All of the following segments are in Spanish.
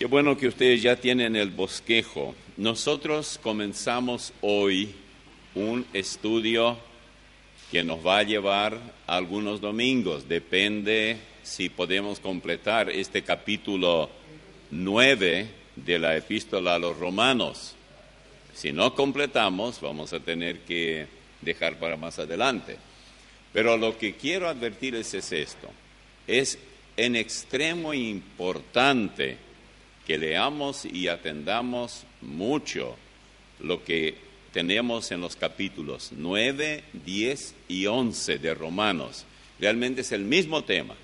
Qué bueno que ustedes ya tienen el bosquejo. Nosotros comenzamos hoy un estudio que nos va a llevar algunos domingos. Depende si podemos completar este capítulo 9 de la Epístola a los Romanos. Si no completamos, vamos a tener que dejar para más adelante. Pero lo que quiero advertirles es esto. Es en extremo importante que leamos y atendamos mucho lo que tenemos en los capítulos 9, 10 y 11 de Romanos. Realmente es el mismo tema.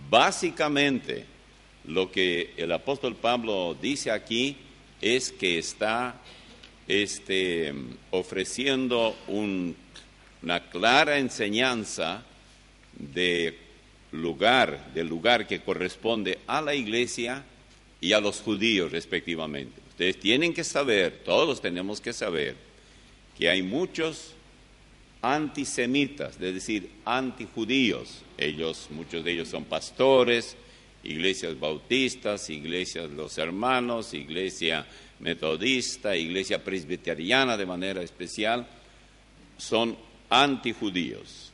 Básicamente, lo que el apóstol Pablo dice aquí es que está ofreciendo una clara enseñanza del lugar que corresponde a la iglesia y a los judíos respectivamente. Ustedes tienen que saber, todos tenemos que saber, que hay muchos antisemitas, es decir, antijudíos. Muchos de ellos son pastores, iglesias bautistas, iglesias de los hermanos, iglesia metodista, iglesia presbiteriana de manera especial, son antijudíos.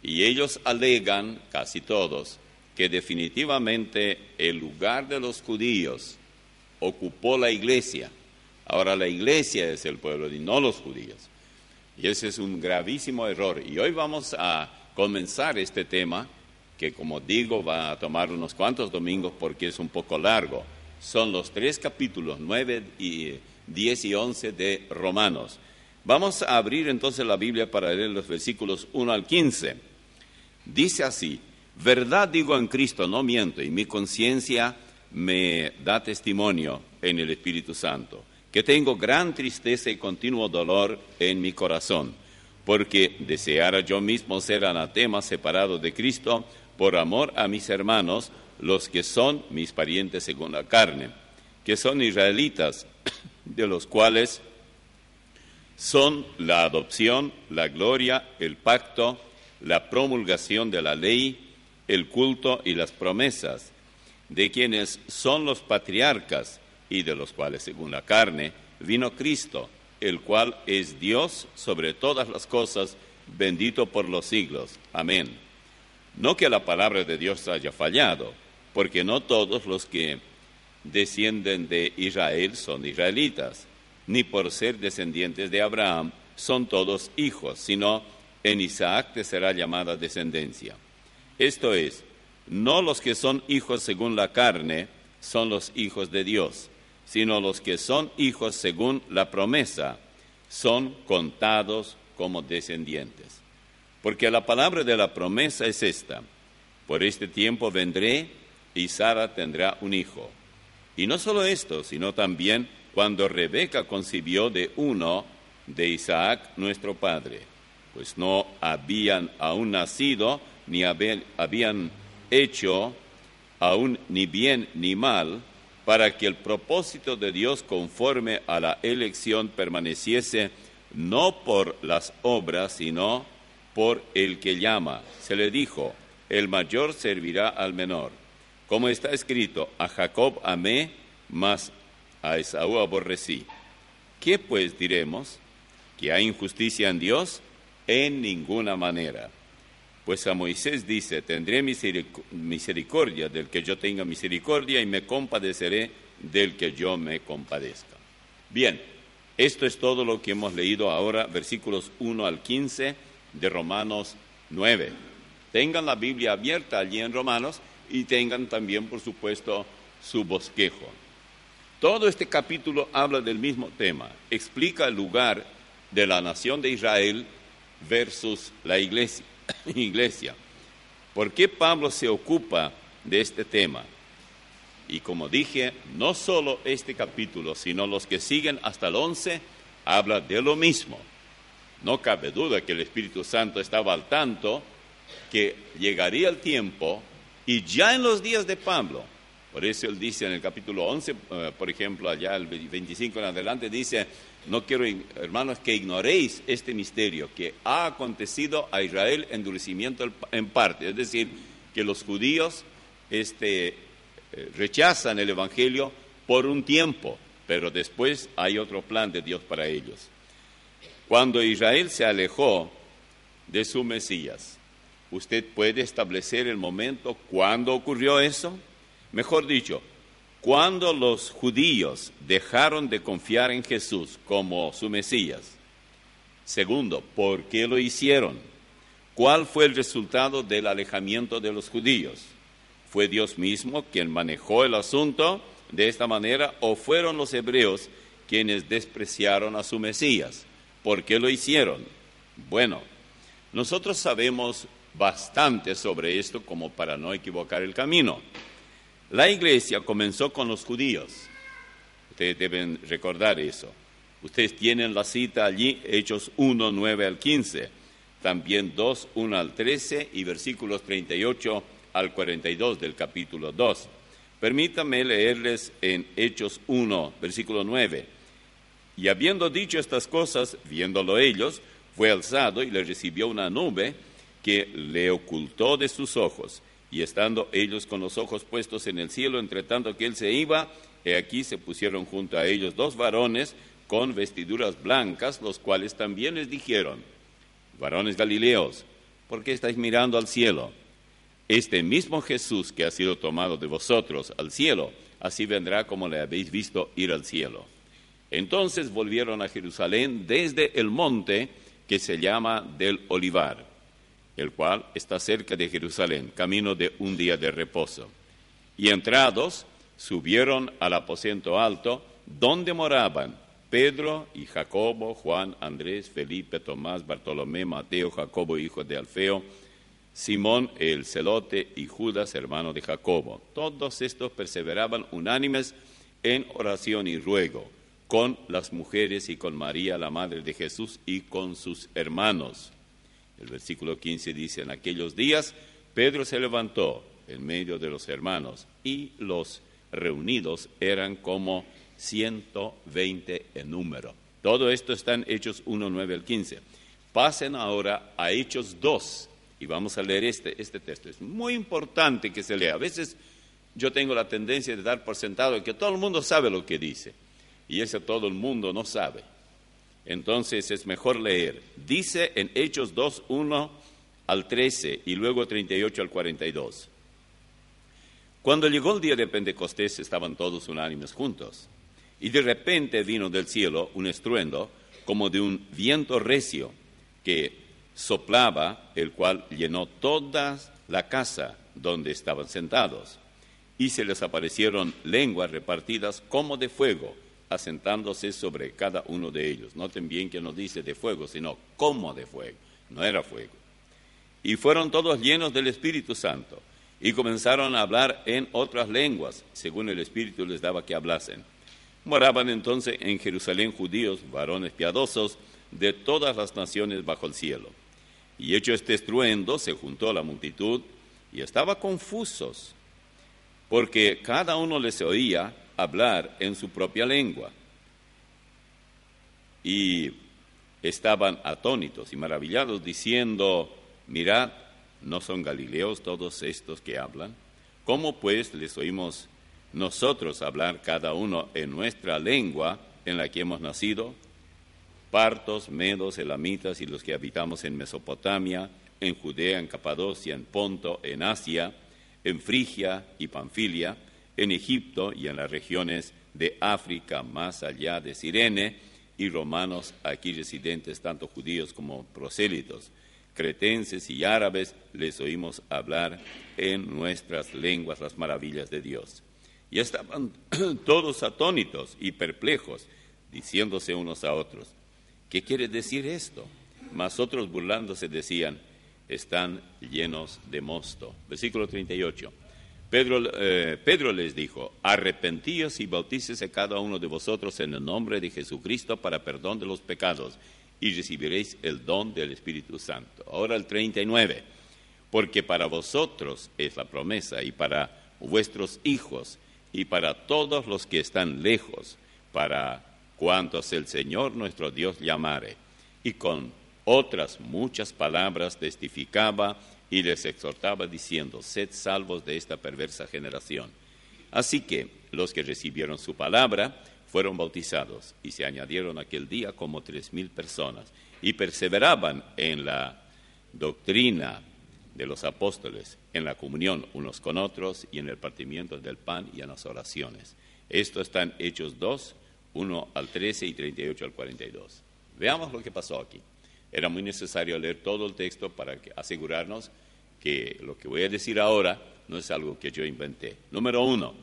Y ellos alegan, casi todos, que definitivamente el lugar de los judíos ocupó la iglesia. Ahora la iglesia es el pueblo y no los judíos. Y ese es un gravísimo error. Y hoy vamos a comenzar este tema, que como digo va a tomar unos cuantos domingos porque es un poco largo. Son los 3 capítulos, 9, 10 y 11 de Romanos. Vamos a abrir entonces la Biblia para leer los versículos 1 al 15. Dice así: verdad digo en Cristo, no miento, y mi conciencia me da testimonio en el Espíritu Santo, que tengo gran tristeza y continuo dolor en mi corazón, porque deseara yo mismo ser anatema, separado de Cristo, por amor a mis hermanos, los que son mis parientes según la carne, que son israelitas, de los cuales son la adopción, la gloria, el pacto, la promulgación de la ley, el culto y las promesas, de quienes son los patriarcas y de los cuales, según la carne, vino Cristo, el cual es Dios sobre todas las cosas, bendito por los siglos. Amén. No que la palabra de Dios haya fallado, porque no todos los que descienden de Israel son israelitas, ni por ser descendientes de Abraham son todos hijos, sino en Isaac te será llamada descendencia. Esto es, no los que son hijos según la carne son los hijos de Dios, sino los que son hijos según la promesa son contados como descendientes. Porque la palabra de la promesa es esta: por este tiempo vendré y Sara tendrá un hijo. Y no solo esto, sino también cuando Rebeca concibió de uno de Isaac nuestro padre, pues no habían aún nacido, ni habían hecho aún ni bien ni mal, para que el propósito de Dios conforme a la elección permaneciese no por las obras, sino por el que llama. Se le dijo: el mayor servirá al menor. Como está escrito: a Jacob amé, mas a Esaú aborrecí. ¿Qué pues diremos? ¿Que hay injusticia en Dios? En ninguna manera. Pues a Moisés dice: tendré misericordia del que yo tenga misericordia y me compadeceré del que yo me compadezca. Bien, esto es todo lo que hemos leído ahora, versículos 1 al 15 de Romanos 9. Tengan la Biblia abierta allí en Romanos y tengan también, por supuesto, su bosquejo. Todo este capítulo habla del mismo tema, explica el lugar de la nación de Israel versus la iglesia. ¿Por qué Pablo se ocupa de este tema? Y como dije, no solo este capítulo, sino los que siguen hasta el 11, habla de lo mismo. No cabe duda que el Espíritu Santo estaba al tanto que llegaría el tiempo, y ya en los días de Pablo, por eso él dice en el capítulo 11, por ejemplo, allá el 25 en adelante, dice: no quiero, hermanos, que ignoréis este misterio, que ha acontecido a Israel endurecimiento en parte, es decir, que los judíos rechazan el Evangelio por un tiempo, pero después hay otro plan de Dios para ellos. Cuando Israel se alejó de su Mesías, ¿usted puede establecer el momento cuándo ocurrió eso? Mejor dicho, cuando los judíos dejaron de confiar en Jesús como su Mesías. Segundo, ¿por qué lo hicieron? ¿Cuál fue el resultado del alejamiento de los judíos? ¿Fue Dios mismo quien manejó el asunto de esta manera o fueron los hebreos quienes despreciaron a su Mesías? ¿Por qué lo hicieron? Bueno, nosotros sabemos bastante sobre esto como para no equivocar el camino. La iglesia comenzó con los judíos. Ustedes deben recordar eso. Ustedes tienen la cita allí, Hechos 1, 9 al 15. También 2, 1 al 13 y versículos 38 al 42 del capítulo 2. Permítanme leerles en Hechos 1, versículo 9. Y habiendo dicho estas cosas, viéndolo ellos, fue alzado y le recibió una nube que le ocultó de sus ojos. Y estando ellos con los ojos puestos en el cielo, entre tanto que él se iba, he aquí se pusieron junto a ellos 2 varones con vestiduras blancas, los cuales también les dijeron: varones galileos, ¿por qué estáis mirando al cielo? Este mismo Jesús que ha sido tomado de vosotros al cielo, así vendrá como le habéis visto ir al cielo. Entonces volvieron a Jerusalén desde el monte que se llama del Olivar, el cual está cerca de Jerusalén, camino de un día de reposo. Y entrados, subieron al aposento alto, donde moraban Pedro y Jacobo, Juan, Andrés, Felipe, Tomás, Bartolomé, Mateo, Jacobo, hijo de Alfeo, Simón el celote y Judas, hermano de Jacobo. Todos estos perseveraban unánimes en oración y ruego, con las mujeres y con María, la madre de Jesús, y con sus hermanos. El versículo 15 dice: en aquellos días Pedro se levantó en medio de los hermanos, y los reunidos eran como 120 en número. Todo esto está en Hechos 1, 9 al 15. Pasen ahora a Hechos 2, y vamos a leer este texto. Es muy importante que se lea. A veces yo tengo la tendencia de dar por sentado que todo el mundo sabe lo que dice, y eso todo el mundo no sabe. Entonces es mejor leer. Dice en Hechos 2, 1 al 13 y luego 38 al 42. Cuando llegó el día de Pentecostés estaban todos unánimes juntos, y de repente vino del cielo un estruendo como de un viento recio que soplaba, el cual llenó toda la casa donde estaban sentados. Y se les aparecieron lenguas repartidas como de fuego, asentándose sobre cada uno de ellos. Noten bien que no dice de fuego, sino como de fuego. No era fuego. Y fueron todos llenos del Espíritu Santo, y comenzaron a hablar en otras lenguas, según el Espíritu les daba que hablasen. Moraban entonces en Jerusalén judíos, varones piadosos, de todas las naciones bajo el cielo. Y hecho este estruendo, se juntó la multitud, y estaba confusos, porque cada uno les oía hablar en su propia lengua. Y estaban atónitos y maravillados, diciendo: mirad, ¿no son galileos todos estos que hablan? ¿Cómo pues les oímos nosotros hablar cada uno en nuestra lengua en la que hemos nacido? Partos, medos, elamitas y los que habitamos en Mesopotamia, en Judea, en Capadocia, en Ponto, en Asia, en Frigia y Panfilia, en Egipto y en las regiones de África, más allá de Cirene, y romanos aquí residentes, tanto judíos como prosélitos, cretenses y árabes, les oímos hablar en nuestras lenguas las maravillas de Dios. Y estaban todos atónitos y perplejos, diciéndose unos a otros: ¿qué quiere decir esto? Mas otros burlándose decían: están llenos de mosto. Versículo 38. Pedro les dijo: arrepentíos y bautícese cada uno de vosotros en el nombre de Jesucristo para perdón de los pecados, y recibiréis el don del Espíritu Santo. Ahora el 39. Porque para vosotros es la promesa, y para vuestros hijos, y para todos los que están lejos, para cuantos el Señor nuestro Dios llamare. Y con otras muchas palabras testificaba y les exhortaba diciendo: sed salvos de esta perversa generación. Así que los que recibieron su palabra fueron bautizados y se añadieron aquel día como 3,000 personas y perseveraban en la doctrina de los apóstoles, en la comunión unos con otros y en el partimiento del pan y en las oraciones. Esto está en Hechos 2, 1 al 13 y 38 al 42. Veamos lo que pasó aquí. Era muy necesario leer todo el texto para asegurarnos que lo que voy a decir ahora no es algo que yo inventé. Número 1,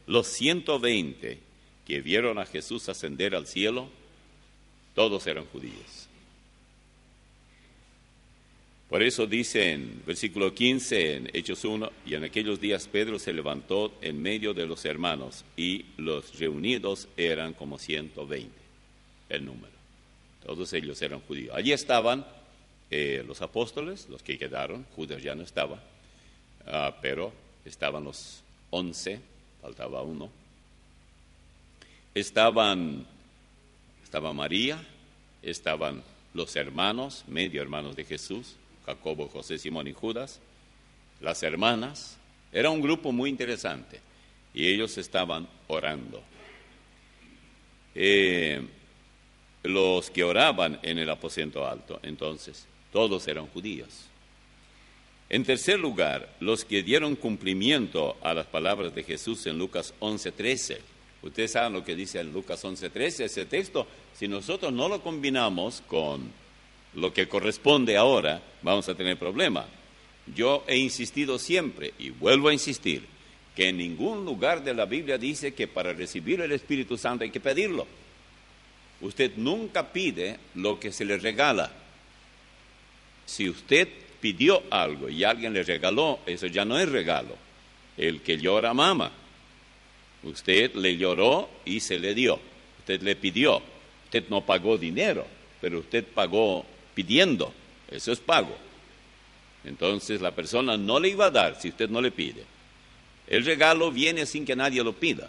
los 120 que vieron a Jesús ascender al cielo, todos eran judíos. Por eso dice en versículo 15, en Hechos 1, y en aquellos días Pedro se levantó en medio de los hermanos, y los reunidos eran como 120, el número. Todos ellos eran judíos. Allí estaban los apóstoles, los que quedaron, Judas ya no estaba, pero estaban los 11, faltaba uno. Estaba María, estaban los hermanos, medio hermanos de Jesús, Jacobo, José, Simón y Judas, las hermanas. Era un grupo muy interesante y ellos estaban orando. Los que oraban en el aposento alto, entonces, todos eran judíos. En tercer lugar, los que dieron cumplimiento a las palabras de Jesús en Lucas 11:13. Ustedes saben lo que dice en Lucas 11:13, ese texto. Si nosotros no lo combinamos con lo que corresponde ahora, vamos a tener problema. Yo he insistido siempre, y vuelvo a insistir, que en ningún lugar de la Biblia dice que para recibir el Espíritu Santo hay que pedirlo. Usted nunca pide lo que se le regala. Si usted pidió algo y alguien le regaló, eso ya no es regalo. El que llora mama. Usted le lloró y se le dio. Usted le pidió. Usted no pagó dinero, pero usted pagó pidiendo. Eso es pago. Entonces la persona no le iba a dar si usted no le pide. El regalo viene sin que nadie lo pida.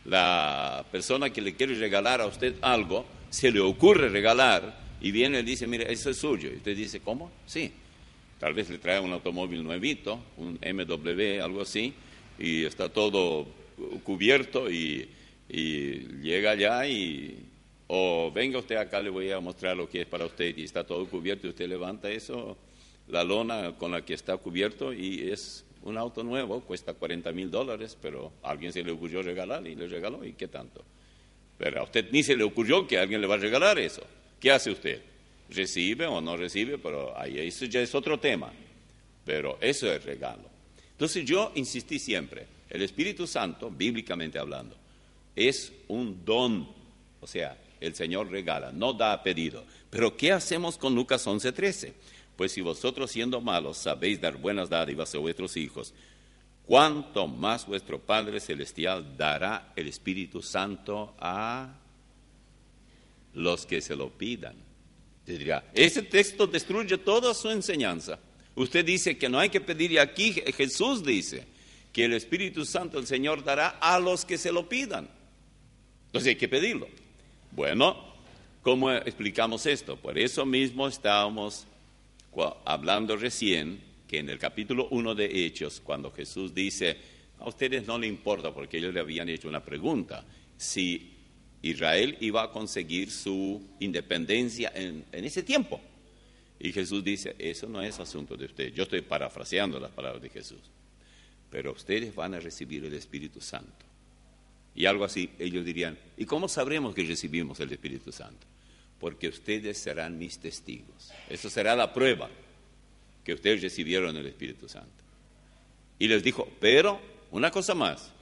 La persona que le quiere regalar a usted algo, se le ocurre regalar y viene y dice, mire, eso es suyo. Y usted dice, ¿cómo? Sí. Tal vez le trae un automóvil nuevito, un MW, algo así, y está todo cubierto y llega allá o venga usted acá, le voy a mostrar lo que es para usted, y está todo cubierto y usted levanta eso, la lona con la que está cubierto, y es un auto nuevo, cuesta $40,000, pero a alguien se le ocurrió regalar y le regaló, ¿y qué tanto? Pero a usted ni se le ocurrió que alguien le va a regalar eso. ¿Qué hace usted? ¿Recibe o no recibe? Pero ahí eso ya es otro tema. Pero eso es regalo. Entonces yo insistí siempre, el Espíritu Santo, bíblicamente hablando, es un don. O sea, el Señor regala, no da a pedido. Pero ¿qué hacemos con Lucas 11:13? Pues si vosotros siendo malos sabéis dar buenas dádivas a vuestros hijos, ¿cuánto más vuestro Padre Celestial dará el Espíritu Santo a los que se lo pidan? Te dirá, ese texto destruye toda su enseñanza. Usted dice que no hay que pedir, y aquí Jesús dice que el Espíritu Santo el Señor dará a los que se lo pidan. Entonces hay que pedirlo. Bueno, ¿cómo explicamos esto? Por eso mismo estábamos hablando recién que en el capítulo 1 de Hechos, cuando Jesús dice, a ustedes no le importa, porque ellos le habían hecho una pregunta, si Israel iba a conseguir su independencia en ese tiempo. Y Jesús dice, eso no es asunto de ustedes. Yo estoy parafraseando las palabras de Jesús. Pero ustedes van a recibir el Espíritu Santo. Y algo así, ellos dirían, ¿y cómo sabremos que recibimos el Espíritu Santo? Porque ustedes serán mis testigos. Eso será la prueba que ustedes recibieron el Espíritu Santo. Y les dijo, pero una cosa más,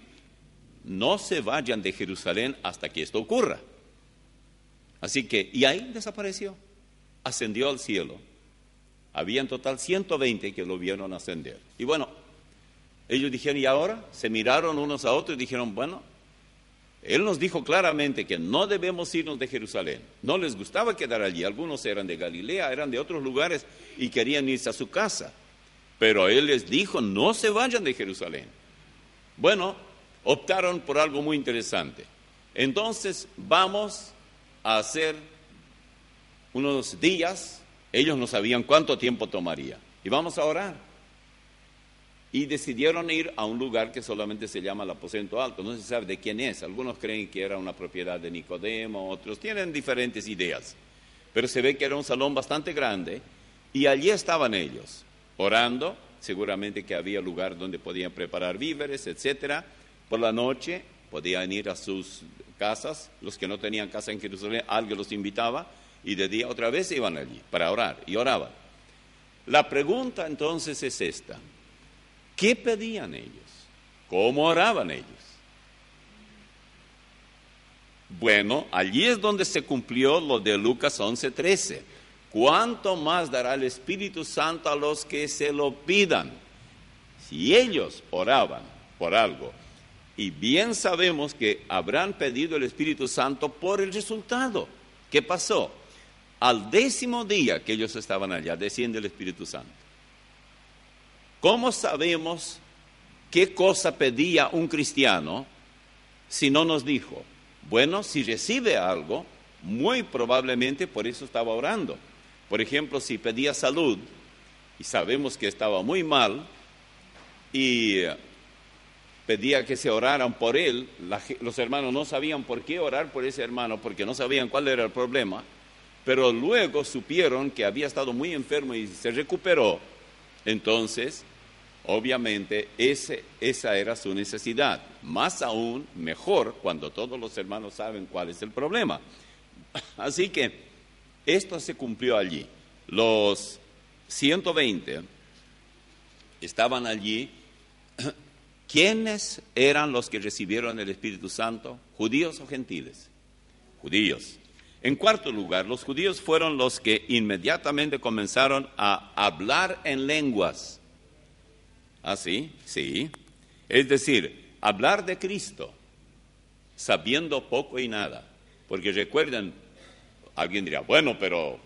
no se vayan de Jerusalén hasta que esto ocurra. Así que, y ahí desapareció, ascendió al cielo. Había en total 120 que lo vieron ascender. Y bueno, ellos dijeron, ¿y ahora? Se miraron unos a otros y dijeron, bueno, Él nos dijo claramente que no debemos irnos de Jerusalén. No les gustaba quedar allí. Algunos eran de Galilea, eran de otros lugares y querían irse a su casa. Pero Él les dijo, no se vayan de Jerusalén. Bueno, optaron por algo muy interesante. Entonces, vamos a hacer unos días. Ellos no sabían cuánto tiempo tomaría. Y vamos a orar. y decidieron ir a un lugar que solamente se llama el aposento alto. No se sabe de quién es. Algunos creen que era una propiedad de Nicodemo, otros tienen diferentes ideas. Pero se ve que era un salón bastante grande y allí estaban ellos, orando. Seguramente que había lugar donde podían preparar víveres, etcétera. Por la noche podían ir a sus casas. Los que no tenían casa en Jerusalén, alguien los invitaba y de día otra vez iban allí para orar y oraban. La pregunta entonces es esta: ¿qué pedían ellos? ¿Cómo oraban ellos? Bueno, allí es donde se cumplió lo de Lucas 11:13. ¿Cuánto más dará el Espíritu Santo a los que se lo pidan? Si ellos oraban por algo, y bien sabemos que habrán pedido el Espíritu Santo por el resultado. ¿Qué pasó? Al 10º día que ellos estaban allá, desciende el Espíritu Santo. ¿Cómo sabemos qué cosa pedía un cristiano si no nos dijo? Bueno, si recibe algo, muy probablemente por eso estaba orando. Por ejemplo, si pedía salud, y sabemos que estaba muy mal, y pedía que se oraran por él, los hermanos no sabían por qué orar por ese hermano, porque no sabían cuál era el problema, pero luego supieron que había estado muy enfermo y se recuperó. Entonces, obviamente, esa era su necesidad. Más aún, mejor, cuando todos los hermanos saben cuál es el problema. Así que esto se cumplió allí. Los 120 estaban allí. ¿Quiénes eran los que recibieron el Espíritu Santo? ¿Judíos o gentiles? Judíos. En cuarto lugar, los judíos fueron los que inmediatamente comenzaron a hablar en lenguas. ¿Ah, sí? Sí. Es decir, hablar de Cristo, sabiendo poco y nada. Porque recuerden, alguien dirá, bueno, pero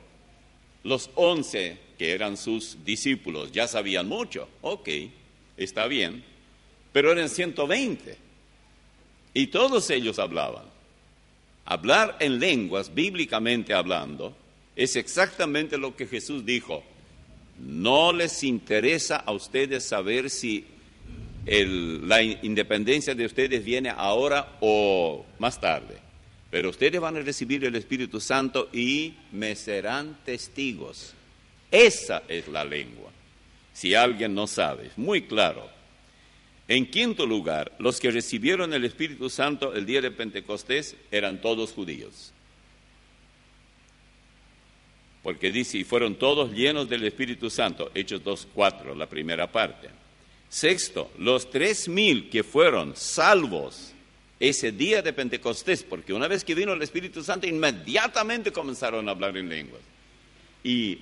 los 11 que eran sus discípulos ya sabían mucho. Ok, está bien. Pero eran 120 y todos ellos hablaban. Hablar en lenguas, bíblicamente hablando, es exactamente lo que Jesús dijo. No les interesa a ustedes saber si la independencia de ustedes viene ahora o más tarde, pero ustedes van a recibir el Espíritu Santo y me serán testigos. Esa es la lengua. Si alguien no sabe, es muy claro. En quinto lugar, los que recibieron el Espíritu Santo el día de Pentecostés eran todos judíos. Porque dice, y fueron todos llenos del Espíritu Santo, Hechos 2:4, la primera parte. Sexto, los 3,000 que fueron salvos ese día de Pentecostés, porque una vez que vino el Espíritu Santo, inmediatamente comenzaron a hablar en lenguas. Y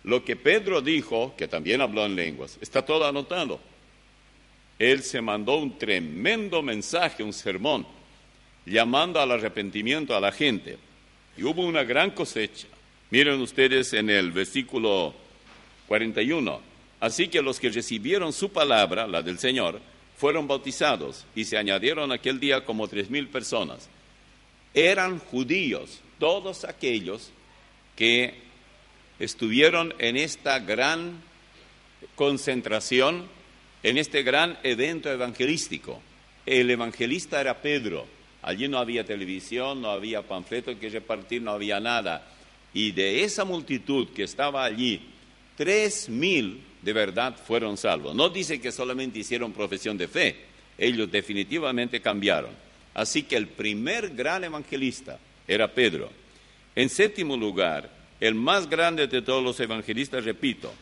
lo que Pedro dijo, que también habló en lenguas, está todo anotado. Él se mandó un tremendo mensaje, un sermón, llamando al arrepentimiento a la gente. Y hubo una gran cosecha. Miren ustedes en el versículo 41. Así que los que recibieron su palabra, la del Señor, fueron bautizados y se añadieron aquel día como 3,000 personas. Eran judíos, todos aquellos que estuvieron en esta gran concentración, en este gran evento evangelístico. El evangelista era Pedro. Allí no había televisión, no había panfletos que repartir, no había nada. Y de esa multitud que estaba allí, 3,000 de verdad fueron salvos. No dice que solamente hicieron profesión de fe, ellos definitivamente cambiaron. Así que el primer gran evangelista era Pedro. En séptimo lugar, el más grande de todos los evangelistas, repito,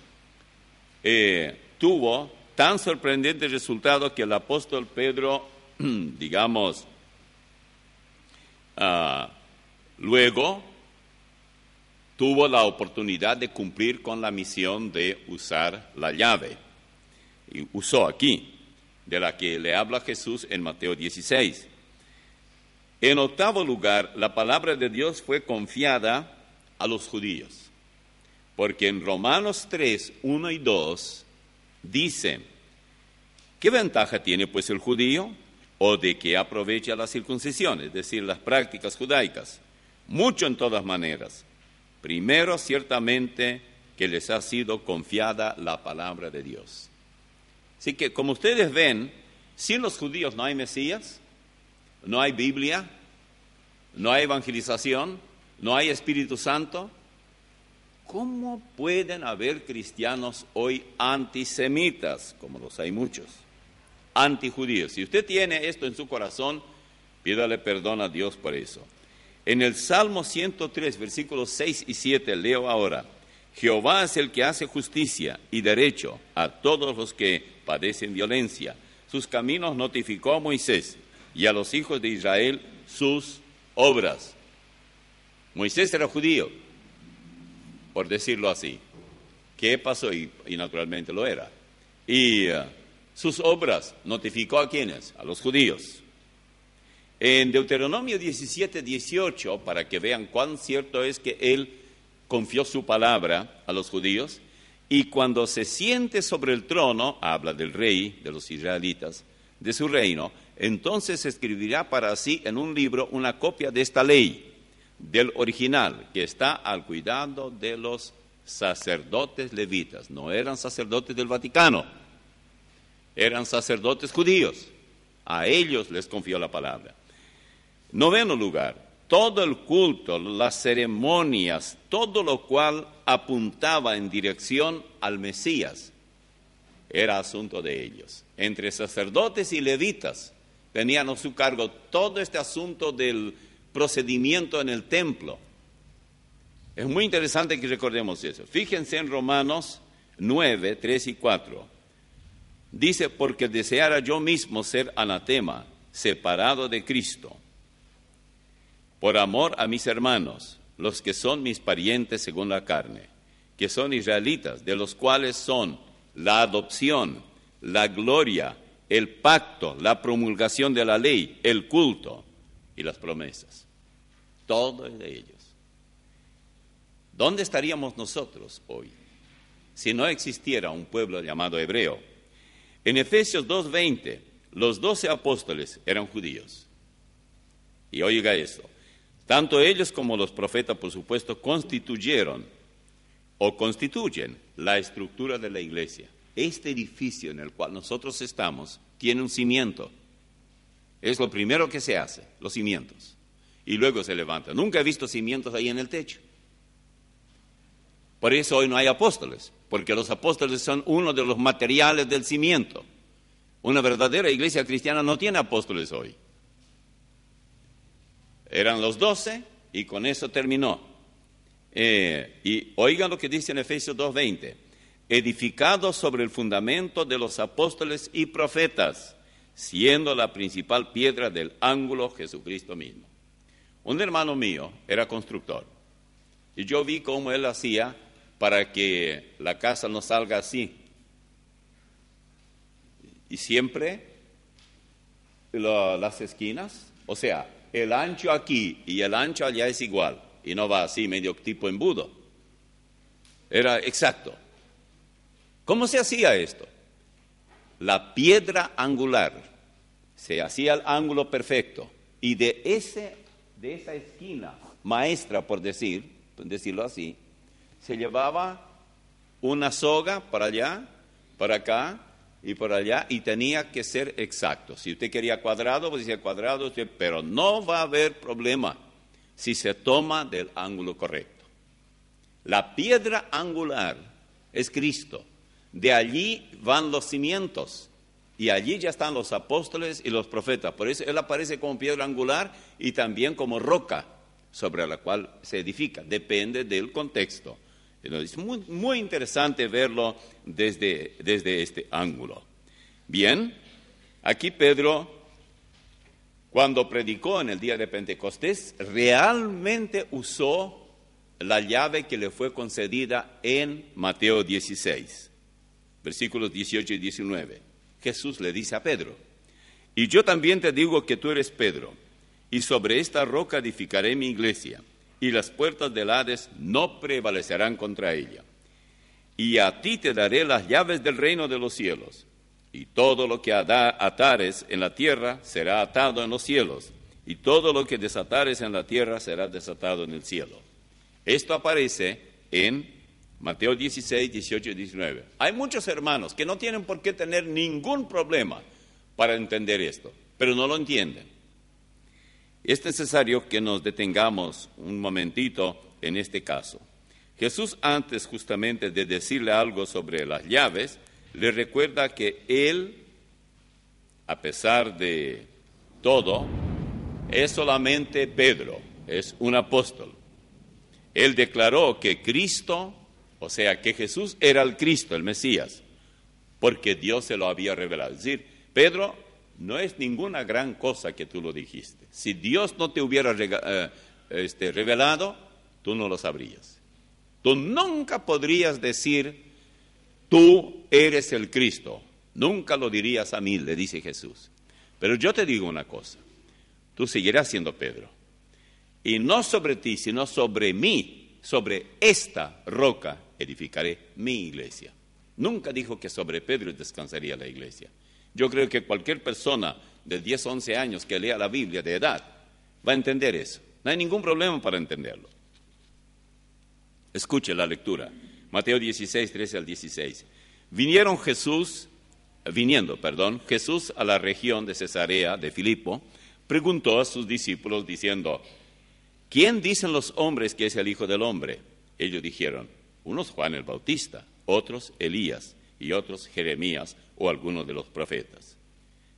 tuvo tan sorprendente resultado que el apóstol Pedro, digamos, luego tuvo la oportunidad de cumplir con la misión de usar la llave. Y usó aquí, de la que le habla Jesús en Mateo 16. En octavo lugar, la palabra de Dios fue confiada a los judíos, porque en Romanos 3, 1 y 2, dice, ¿qué ventaja tiene pues el judío? ¿O de qué aprovecha la circuncisión? Es decir, las prácticas judaicas. Mucho en todas maneras. Primero, ciertamente, que les ha sido confiada la palabra de Dios. Así que, como ustedes ven, sin los judíos no hay Mesías, no hay Biblia, no hay evangelización, no hay Espíritu Santo. ¿Cómo pueden haber cristianos hoy antisemitas, como los hay muchos, antijudíos? Si usted tiene esto en su corazón, pídale perdón a Dios por eso. En el Salmo 103, versículos 6 y 7, leo ahora: Jehová es el que hace justicia y derecho a todos los que padecen violencia. Sus caminos notificó a Moisés y a los hijos de Israel sus obras. Moisés era judío, por decirlo así. ¿Qué pasó? Y naturalmente lo era. Y sus obras notificó ¿a quiénes? A los judíos. En Deuteronomio 17, 18, para que vean cuán cierto es que él confió su palabra a los judíos, y cuando se siente sobre el trono, habla del rey, de los israelitas, de su reino, entonces escribirá para sí en un libro una copia de esta ley, del original, que está al cuidado de los sacerdotes levitas. No eran sacerdotes del Vaticano, eran sacerdotes judíos. A ellos les confió la palabra. Noveno lugar, todo el culto, las ceremonias, todo lo cual apuntaba en dirección al Mesías, era asunto de ellos. Entre sacerdotes y levitas tenían a su cargo todo este asunto del procedimiento en el templo. Es muy interesante que recordemos eso. Fíjense en Romanos 9, 3 y 4. Dice: porque deseara yo mismo ser anatema, separado de Cristo, por amor a mis hermanos, los que son mis parientes según la carne, que son israelitas, de los cuales son la adopción, la gloria, el pacto, la promulgación de la ley, el culto y las promesas. Todo es de ellos. ¿Dónde estaríamos nosotros hoy si no existiera un pueblo llamado hebreo? En Efesios 2:20, los 12 apóstoles eran judíos. Y oiga esto: tanto ellos como los profetas, por supuesto, constituyen la estructura de la iglesia. Este edificio en el cual nosotros estamos tiene un cimiento. Es lo primero que se hace, los cimientos. Y luego se levanta. Nunca he visto cimientos ahí en el techo. Por eso hoy no hay apóstoles, porque los apóstoles son uno de los materiales del cimiento. Una verdadera iglesia cristiana no tiene apóstoles hoy. Eran los 12 y con eso terminó. Y oigan lo que dice en Efesios 2:20. Edificado sobre el fundamento de los apóstoles y profetas, siendo la principal piedra del ángulo Jesucristo mismo. Un hermano mío era constructor y yo vi cómo él hacía para que la casa no salga así. Y siempre las esquinas, o sea, el ancho aquí y el ancho allá es igual, y no va así medio tipo embudo. Era exacto. ¿Cómo se hacía esto? La piedra angular, se hacía el ángulo perfecto, y de esa esquina maestra, por decirlo así, se llevaba una soga para allá, para acá y por allá, y tenía que ser exacto. Si usted quería cuadrado, pues decía cuadrado, pero no va a haber problema si se toma del ángulo correcto. La piedra angular es Cristo. De allí van los cimientos, y allí ya están los apóstoles y los profetas. Por eso él aparece como piedra angular y también como roca sobre la cual se edifica. Depende del contexto. Es muy, muy interesante verlo desde este ángulo. Bien, aquí Pedro, cuando predicó en el día de Pentecostés, realmente usó la llave que le fue concedida en Mateo 16, versículos 18 y 19. Jesús le dice a Pedro: y yo también te digo que tú eres Pedro, y sobre esta roca edificaré mi iglesia, y las puertas del Hades no prevalecerán contra ella. Y a ti te daré las llaves del reino de los cielos, y todo lo que atares en la tierra será atado en los cielos, y todo lo que desatares en la tierra será desatado en el cielo. Esto aparece en Mateo 16, 18 y 19. Hay muchos hermanos que no tienen por qué tener ningún problema para entender esto, pero no lo entienden. Es necesario que nos detengamos un momentito en este caso. Jesús, antes justamente de decirle algo sobre las llaves, le recuerda que Él, a pesar de todo, es solamente Pedro, es un apóstol. Él declaró que Cristo, o sea, que Jesús era el Cristo, el Mesías, porque Dios se lo había revelado. Es decir, Pedro, no es ninguna gran cosa que tú lo dijiste. Si Dios no te hubiera revelado, tú no lo sabrías. Tú nunca podrías decir, tú eres el Cristo. Nunca lo dirías a mí, le dice Jesús. Pero yo te digo una cosa, tú seguirás siendo Pedro. Y no sobre ti, sino sobre mí, sobre esta roca edificaré mi iglesia. Nunca dijo que sobre Pedro descansaría la iglesia. Yo creo que cualquier persona de 10, 11 años que lea la Biblia de edad va a entender eso. No hay ningún problema para entenderlo. Escuche la lectura. Mateo 16, 13 al 16. Jesús a la región de Cesarea de Filipo, preguntó a sus discípulos diciendo, ¿quién dicen los hombres que es el Hijo del Hombre? Ellos dijeron, unos Juan el Bautista, otros Elías y otros Jeremías o algunos de los profetas.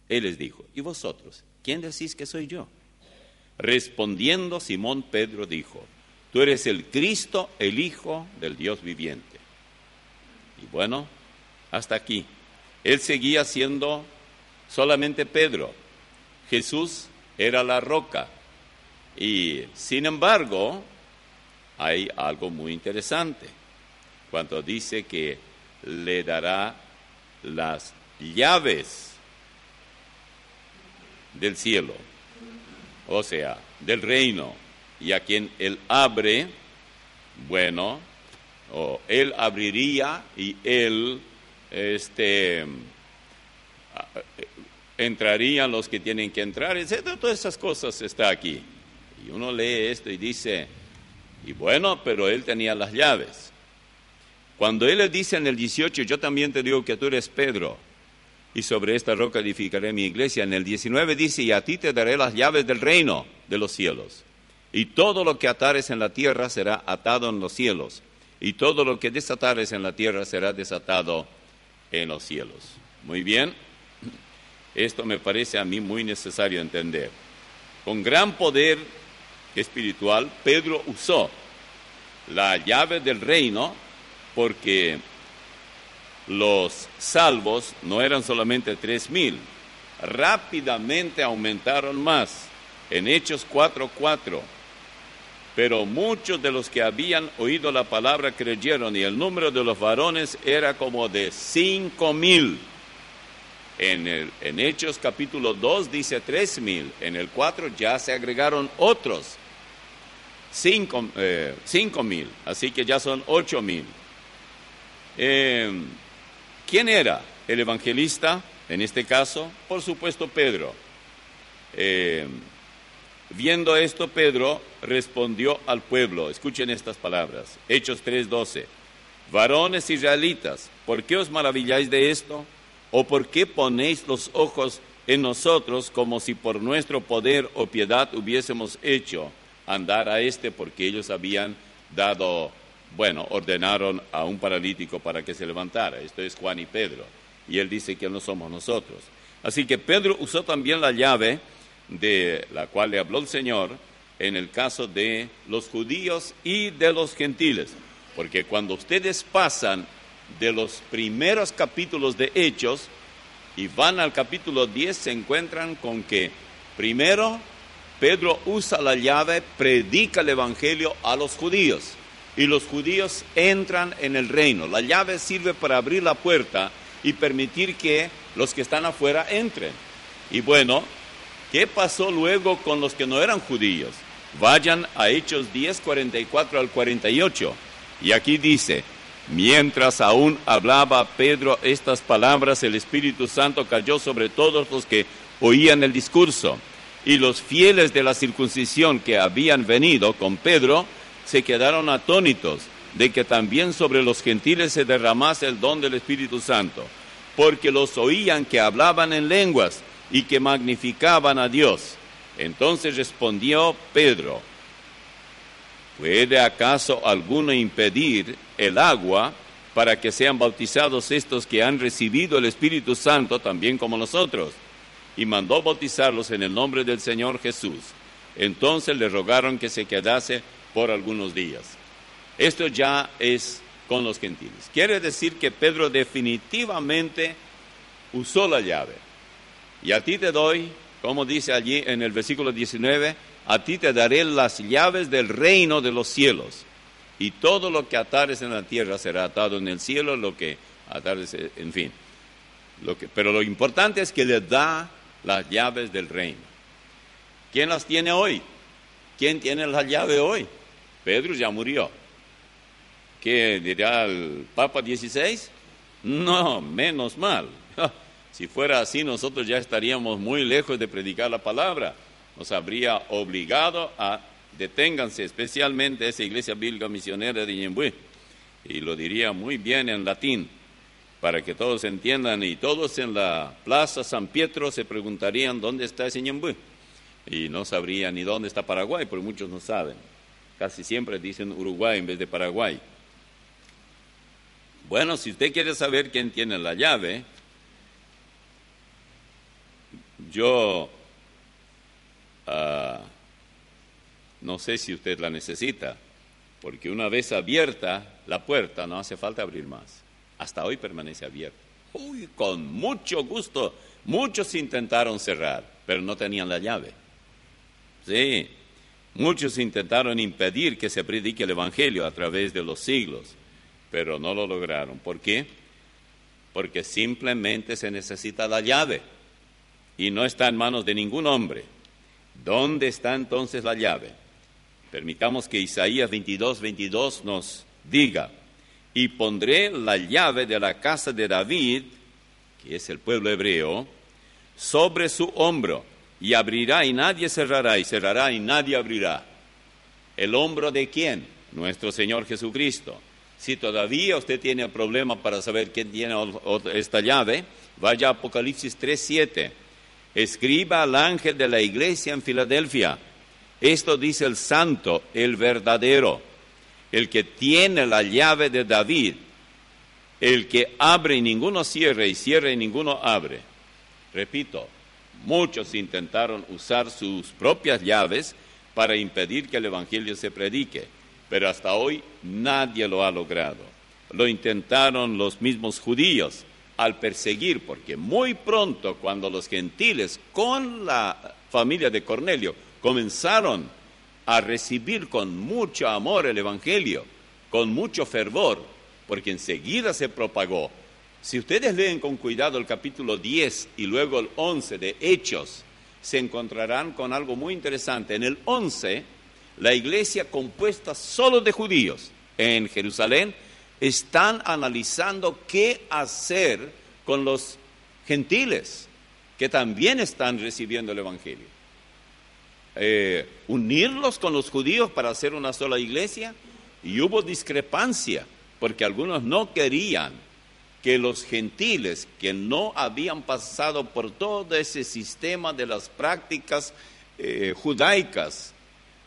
Él les dijo, ¿y vosotros? ¿Quién decís que soy yo? Respondiendo Simón Pedro dijo, tú eres el Cristo, el Hijo del Dios viviente. Y bueno, hasta aquí. Él seguía siendo solamente Pedro. Jesús era la roca. Y sin embargo, hay algo muy interesante. Cuando dice que le dará las llaves del cielo, o sea, del reino, y a quien él abre, bueno, él abriría y él entrarían los que tienen que entrar, etcétera. Todas esas cosas está aquí. Y uno lee esto y dice, y bueno, pero él tenía las llaves. Cuando él le dice en el 18, yo también te digo que tú eres Pedro, y sobre esta roca edificaré mi iglesia. En el 19 dice, y a ti te daré las llaves del reino de los cielos. Y todo lo que atares en la tierra será atado en los cielos, y todo lo que desatares en la tierra será desatado en los cielos. Muy bien, esto me parece a mí muy necesario entender. Con gran poder espiritual, Pedro usó la llave del reino porque los salvos no eran solamente 3,000, rápidamente aumentaron más. En Hechos 4:4, pero muchos de los que habían oído la palabra creyeron y el número de los varones era como de 5,000. En Hechos capítulo 2 dice 3,000, en el 4 ya se agregaron otros 5,000, así que ya son 8,000. ¿Quién era el evangelista en este caso? Por supuesto Pedro. Viendo esto, Pedro respondió al pueblo. Escuchen estas palabras. Hechos 3:12. Varones israelitas, ¿por qué os maravilláis de esto? ¿O por qué ponéis los ojos en nosotros como si por nuestro poder o piedad hubiésemos hecho andar a porque ellos habían ordenaron a un paralítico para que se levantara? Esto es Juan y Pedro. Y él dice que no somos nosotros. Así que Pedro usó también la llave de la cual le habló el Señor en el caso de los judíos y de los gentiles. Porque cuando ustedes pasan de los primeros capítulos de Hechos y van al capítulo 10, se encuentran con que primero Pedro usa la llave, predica el evangelio a los judíos y los judíos entran en el reino. La llave sirve para abrir la puerta y permitir que los que están afuera entren. Y bueno, ¿qué pasó luego con los que no eran judíos? Vayan a Hechos 10, 44 al 48. Y aquí dice, mientras aún hablaba Pedro estas palabras, el Espíritu Santo cayó sobre todos los que oían el discurso. Y los fieles de la circuncisión que habían venido con Pedro se quedaron atónitos de que también sobre los gentiles se derramase el don del Espíritu Santo, porque los oían que hablaban en lenguas y que magnificaban a Dios. Entonces respondió Pedro: ¿puede acaso alguno impedir el agua para que sean bautizados estos que han recibido el Espíritu Santo también como nosotros? Y mandó bautizarlos en el nombre del Señor Jesús. Entonces le rogaron que se quedase por algunos días. Esto ya es con los gentiles. Quiere decir que Pedro definitivamente usó la llave. Y a ti te doy, como dice allí en el versículo 19, a ti te daré las llaves del reino de los cielos. Y todo lo que atares en la tierra será atado en el cielo, lo que atares, en fin. Pero lo importante es que le da las llaves del reino. ¿Quién las tiene hoy? ¿Quién tiene la llave hoy? Pedro ya murió. ¿Qué dirá el Papa 16? No, menos mal. Si fuera así, nosotros ya estaríamos muy lejos de predicar la palabra. Nos habría obligado a deténganse, especialmente esa iglesia bíblica misionera de Ñembué. Y lo diría muy bien en latín, para que todos entiendan, y todos en la Plaza San Pietro se preguntarían dónde está ese Ñembué. Y no sabrían ni dónde está Paraguay, porque muchos no saben. Casi siempre dicen Uruguay en vez de Paraguay. Bueno, si usted quiere saber quién tiene la llave, yo no sé si usted la necesita, porque una vez abierta la puerta no hace falta abrir más. Hasta hoy permanece abierta. Uy, con mucho gusto. Muchos intentaron cerrar, pero no tenían la llave. Sí, muchos intentaron impedir que se predique el Evangelio a través de los siglos, pero no lo lograron. ¿Por qué? Porque simplemente se necesita la llave y no está en manos de ningún hombre. ¿Dónde está entonces la llave? Permitamos que Isaías 22:22 nos diga: y pondré la llave de la casa de David, que es el pueblo hebreo, sobre su hombro, y abrirá y nadie cerrará, y cerrará y nadie abrirá. ¿El hombro de quién? Nuestro Señor Jesucristo. Si todavía usted tiene problema para saber quién tiene esta llave, vaya a Apocalipsis 3:7. Escriba al ángel de la iglesia en Filadelfia: esto dice el santo, el verdadero, el que tiene la llave de David, el que abre y ninguno cierra, y cierra y ninguno abre. Repito, muchos intentaron usar sus propias llaves para impedir que el Evangelio se predique, pero hasta hoy nadie lo ha logrado. Lo intentaron los mismos judíos al perseguir, porque muy pronto, cuando los gentiles con la familia de Cornelio comenzaron a recibir con mucho amor el Evangelio, con mucho fervor, porque enseguida se propagó. Si ustedes leen con cuidado el capítulo 10 y luego el 11 de Hechos, se encontrarán con algo muy interesante. En el 11, la iglesia compuesta solo de judíos en Jerusalén están analizando qué hacer con los gentiles que también están recibiendo el Evangelio. Unirlos con los judíos para hacer una sola iglesia, y hubo discrepancia porque algunos no querían que los gentiles que no habían pasado por todo ese sistema de las prácticas judaicas,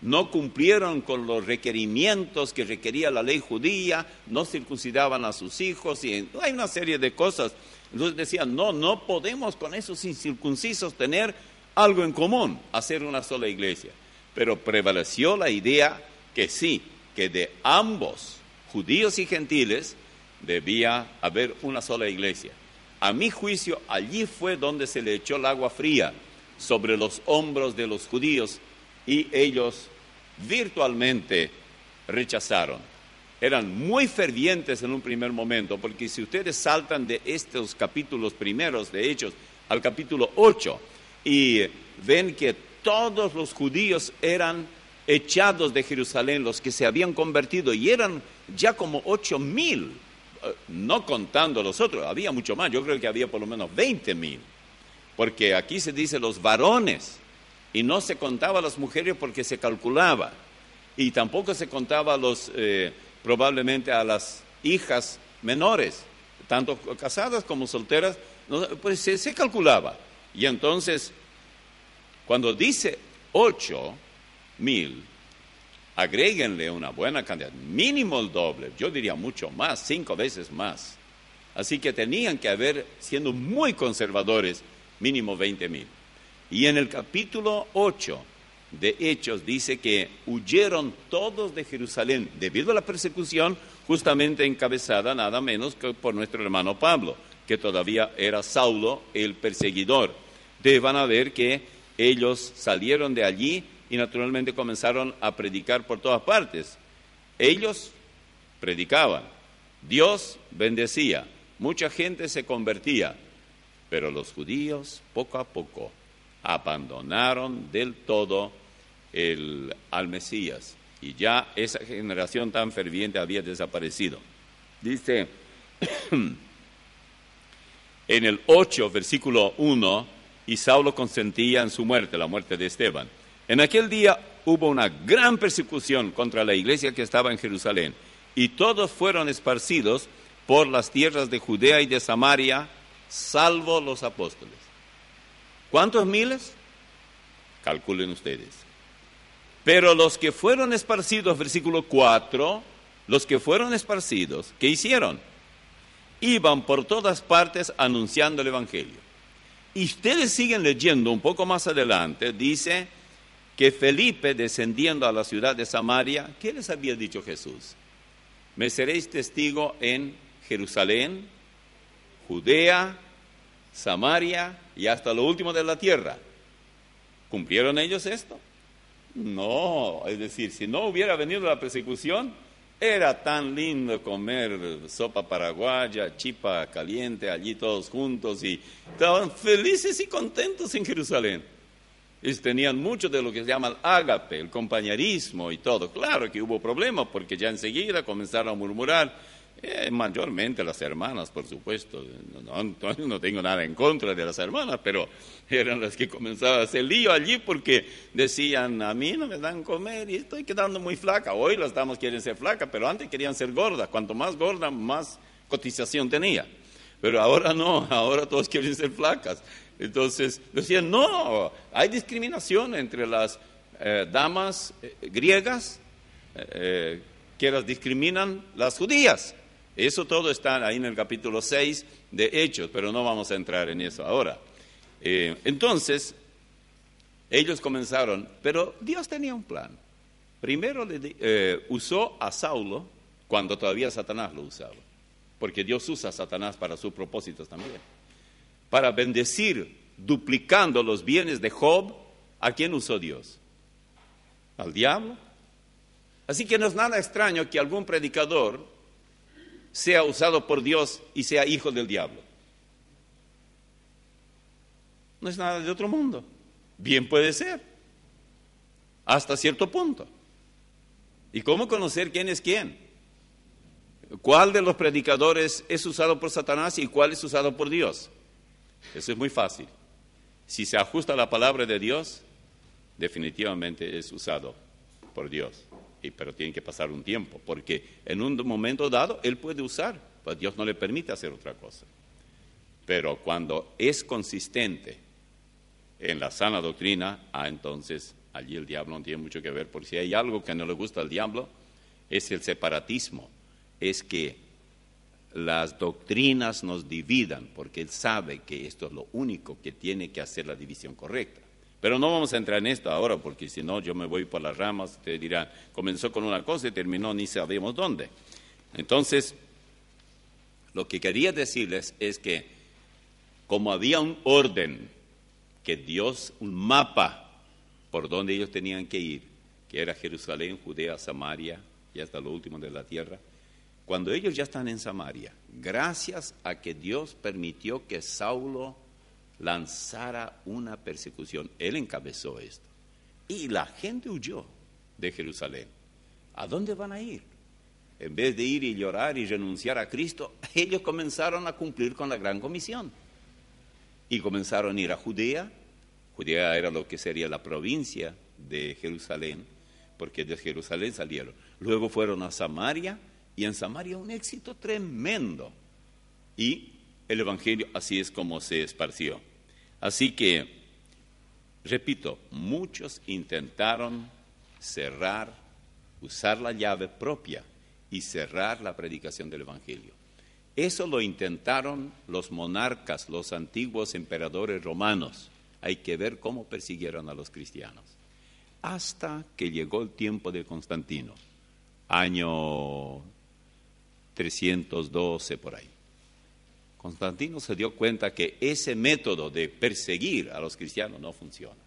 no cumplieron con los requerimientos que requería la ley judía, no circuncidaban a sus hijos, y hay una serie de cosas. Entonces decían, no podemos con esos incircuncisos tener algo en común, hacer una sola iglesia. Pero prevaleció la idea que sí, que de ambos, judíos y gentiles, debía haber una sola iglesia. A mi juicio, allí fue donde se le echó el agua fría sobre los hombros de los judíos, y ellos virtualmente rechazaron. Eran muy fervientes en un primer momento, porque si ustedes saltan de estos capítulos primeros de Hechos al capítulo 8 y ven que todos los judíos eran echados de Jerusalén, los que se habían convertido, y eran ya como 8,000, no contando los otros, había mucho más, yo creo que había por lo menos 20,000, porque aquí se dice los varones, y no se contaba a las mujeres porque se calculaba, y tampoco se contaba a los probablemente a las hijas menores, tanto casadas como solteras, pues se calculaba. Y entonces, cuando dice 8,000, agréguenle una buena cantidad, mínimo el doble, yo diría mucho más, 5 veces más. Así que tenían que haber, siendo muy conservadores, mínimo 20,000. Y en el capítulo 8 de Hechos dice que huyeron todos de Jerusalén debido a la persecución justamente encabezada nada menos que por nuestro hermano Pablo, que todavía era Saulo el perseguidor. Ustedes van a ver que ellos salieron de allí y naturalmente comenzaron a predicar por todas partes. Ellos predicaban, Dios bendecía, mucha gente se convertía, pero los judíos poco a poco abandonaron del todo al Mesías y ya esa generación tan ferviente había desaparecido. Dice en el 8, versículo 1, y Saulo consentía en su muerte, la muerte de Esteban. En aquel día hubo una gran persecución contra la iglesia que estaba en Jerusalén, y todos fueron esparcidos por las tierras de Judea y de Samaria, salvo los apóstoles. ¿Cuántos miles? Calculen ustedes. Pero los que fueron esparcidos, versículo 4, los que fueron esparcidos, ¿qué hicieron? Iban por todas partes anunciando el Evangelio. Y ustedes siguen leyendo un poco más adelante, dice que Felipe, descendiendo a la ciudad de Samaria, ¿qué les había dicho Jesús? Me seréis testigo en Jerusalén, Judea, Samaria y hasta lo último de la tierra. ¿Cumplieron ellos esto? No, es decir, si no hubiera venido la persecución, era tan lindo comer sopa paraguaya, chipa caliente, allí todos juntos, y estaban felices y contentos en Jerusalén. Ellos tenían mucho de lo que se llama el ágape, el compañerismo y todo. Claro que hubo problemas porque ya enseguida comenzaron a murmurar, mayormente las hermanas, por supuesto. No tengo nada en contra de las hermanas, pero eran las que comenzaban a hacer lío allí porque decían, a mí no me dan comer y estoy quedando muy flaca. Hoy las damas quieren ser flacas, pero antes querían ser gordas. Cuanto más gorda, más cotización tenía. Pero ahora no, ahora todos quieren ser flacas. Entonces decían, no, hay discriminación entre las damas griegas que las discriminan las judías. Eso todo está ahí en el capítulo 6 de Hechos, pero no vamos a entrar en eso ahora. Entonces, ellos comenzaron, pero Dios tenía un plan. Primero usó a Saulo cuando todavía Satanás lo usaba, porque Dios usa a Satanás para sus propósitos también. Para bendecir, duplicando los bienes de Job, ¿a quién usó Dios? ¿Al diablo? Así que no es nada extraño que algún predicador sea usado por Dios y sea hijo del diablo. No es nada de otro mundo. Bien puede ser, hasta cierto punto. ¿Y cómo conocer quién es quién? ¿Cuál de los predicadores es usado por Satanás y cuál es usado por Dios? Eso es muy fácil. Si se ajusta a la palabra de Dios, definitivamente es usado por Dios. Pero tiene que pasar un tiempo, porque en un momento dado Él puede usar, pues Dios no le permite hacer otra cosa. Pero cuando es consistente en la sana doctrina, entonces allí el diablo no tiene mucho que ver, porque si hay algo que no le gusta al diablo, es el separatismo, es que las doctrinas nos dividan, porque Él sabe que esto es lo único que tiene que hacer la división correcta. Pero no vamos a entrar en esto ahora, porque si no yo me voy por las ramas, ustedes dirán, comenzó con una cosa y terminó ni sabemos dónde. Entonces, lo que quería decirles es que como había un orden, que Dios, un mapa por donde ellos tenían que ir, que era Jerusalén, Judea, Samaria y hasta lo último de la tierra, cuando ellos ya están en Samaria, gracias a que Dios permitió que Saulo lanzara una persecución, él encabezó esto, y la gente huyó de Jerusalén. ¿A dónde van a ir? En vez de ir y llorar y renunciar a Cristo, ellos comenzaron a cumplir con la gran comisión y comenzaron a ir a Judea. Judea era lo que sería la provincia de Jerusalén, porque de Jerusalén salieron. Luego fueron a Samaria, y en Samaria un éxito tremendo. Y el Evangelio así es como se esparció. Así que, repito, muchos intentaron cerrar, usar la llave propia y cerrar la predicación del Evangelio. Eso lo intentaron los monarcas, los antiguos emperadores romanos. Hay que ver cómo persiguieron a los cristianos. Hasta que llegó el tiempo de Constantino, año 312 por ahí. Constantino se dio cuenta que ese método de perseguir a los cristianos no funciona.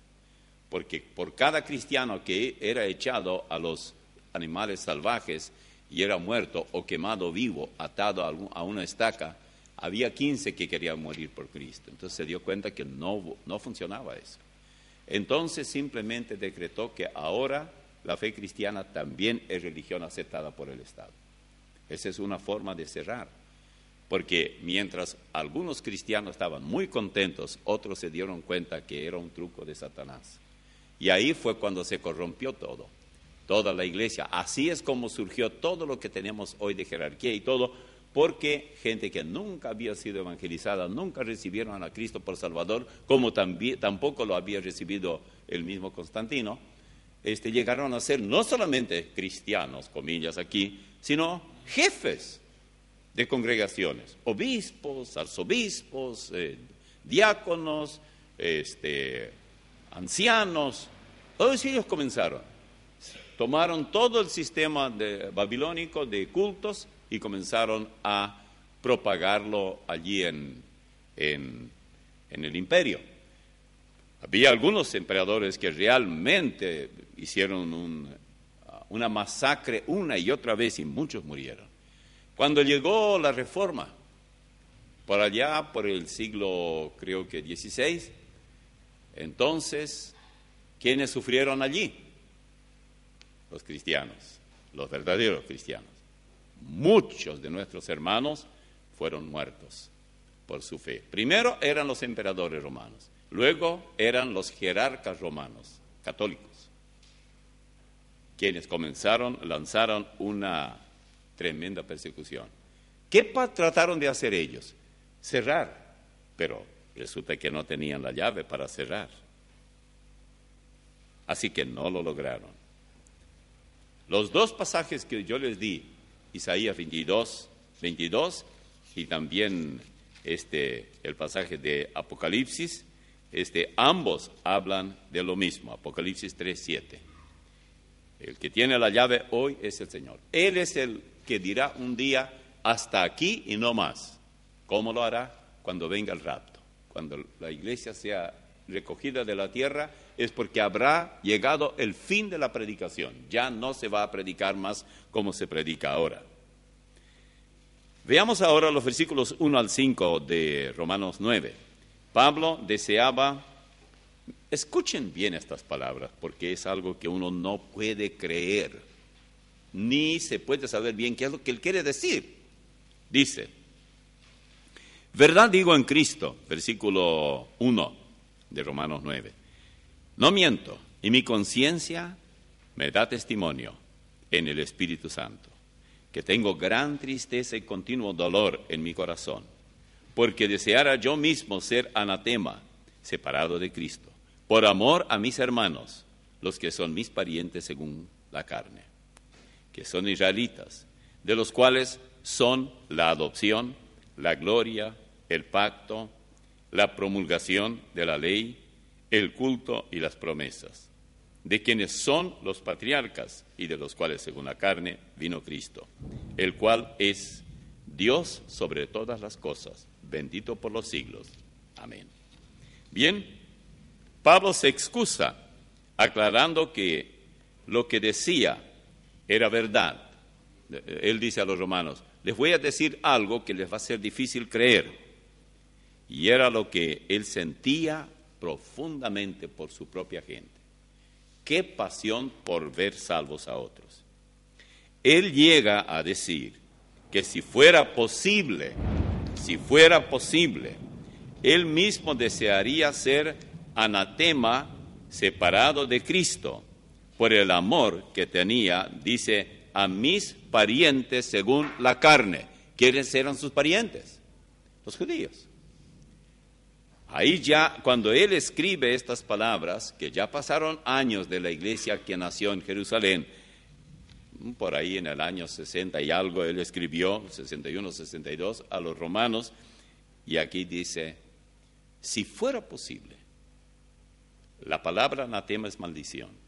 Porque por cada cristiano que era echado a los animales salvajes y era muerto o quemado vivo, atado a una estaca, había 15 que querían morir por Cristo. Entonces se dio cuenta que no funcionaba eso. Entonces simplemente decretó que ahora la fe cristiana también es religión aceptada por el Estado. Esa es una forma de cerrar. Porque mientras algunos cristianos estaban muy contentos, otros se dieron cuenta que era un truco de Satanás. Y ahí fue cuando se corrompió todo, toda la iglesia. Así es como surgió todo lo que tenemos hoy de jerarquía y todo, porque gente que nunca había sido evangelizada, nunca recibieron a Cristo por Salvador, como tampoco lo había recibido el mismo Constantino, llegaron a ser no solamente cristianos, comillas aquí, sino jefes de congregaciones, obispos, arzobispos, diáconos, ancianos. Todos ellos comenzaron, tomaron todo el sistema babilónico de cultos y comenzaron a propagarlo allí en el imperio. Había algunos emperadores que realmente hicieron una masacre una y otra vez y muchos murieron. Cuando llegó la Reforma, por allá, por el siglo, creo que XVI, entonces, ¿quiénes sufrieron allí? Los cristianos, los verdaderos cristianos. Muchos de nuestros hermanos fueron muertos por su fe. Primero eran los emperadores romanos, luego eran los jerarcas romanos, católicos, quienes lanzaron una tremenda persecución. ¿Qué trataron de hacer ellos? Cerrar, pero resulta que no tenían la llave para cerrar. Así que no lo lograron. Los dos pasajes que yo les di, Isaías 22 y también el pasaje de Apocalipsis, ambos hablan de lo mismo, Apocalipsis 3:7. El que tiene la llave hoy es el Señor. Él es el que dirá un día, hasta aquí y no más. ¿Cómo lo hará? Cuando venga el rapto. Cuando la iglesia sea recogida de la tierra, es porque habrá llegado el fin de la predicación. Ya no se va a predicar más como se predica ahora. Veamos ahora los versículos 1 al 5 de Romanos 9. Pablo deseaba, escuchen bien estas palabras, porque es algo que uno no puede creer, ni se puede saber bien qué es lo que él quiere decir. Dice, verdad digo en Cristo, versículo 1 de Romanos 9, no miento, y mi conciencia me da testimonio en el Espíritu Santo, que tengo gran tristeza y continuo dolor en mi corazón, porque deseara yo mismo ser anatema, separado de Cristo, por amor a mis hermanos, los que son mis parientes según la carne, que son israelitas, de los cuales son la adopción, la gloria, el pacto, la promulgación de la ley, el culto y las promesas, de quienes son los patriarcas y de los cuales según la carne vino Cristo, el cual es Dios sobre todas las cosas, bendito por los siglos. Amén. Bien, Pablo se excusa aclarando que lo que decía era verdad. Él dice a los romanos, les voy a decir algo que les va a ser difícil creer. Y era lo que él sentía profundamente por su propia gente. Qué pasión por ver salvos a otros. Él llega a decir que si fuera posible, él mismo desearía ser anatema, separado de Cristo, por el amor que tenía, dice, a mis parientes según la carne. ¿Quiénes eran sus parientes? Los judíos. Ahí ya, cuando él escribe estas palabras, que ya pasaron años de la iglesia que nació en Jerusalén, por ahí en el año 60 y algo, él escribió, 61, 62, a los romanos, y aquí dice, si fuera posible, la palabra anatema es maldición,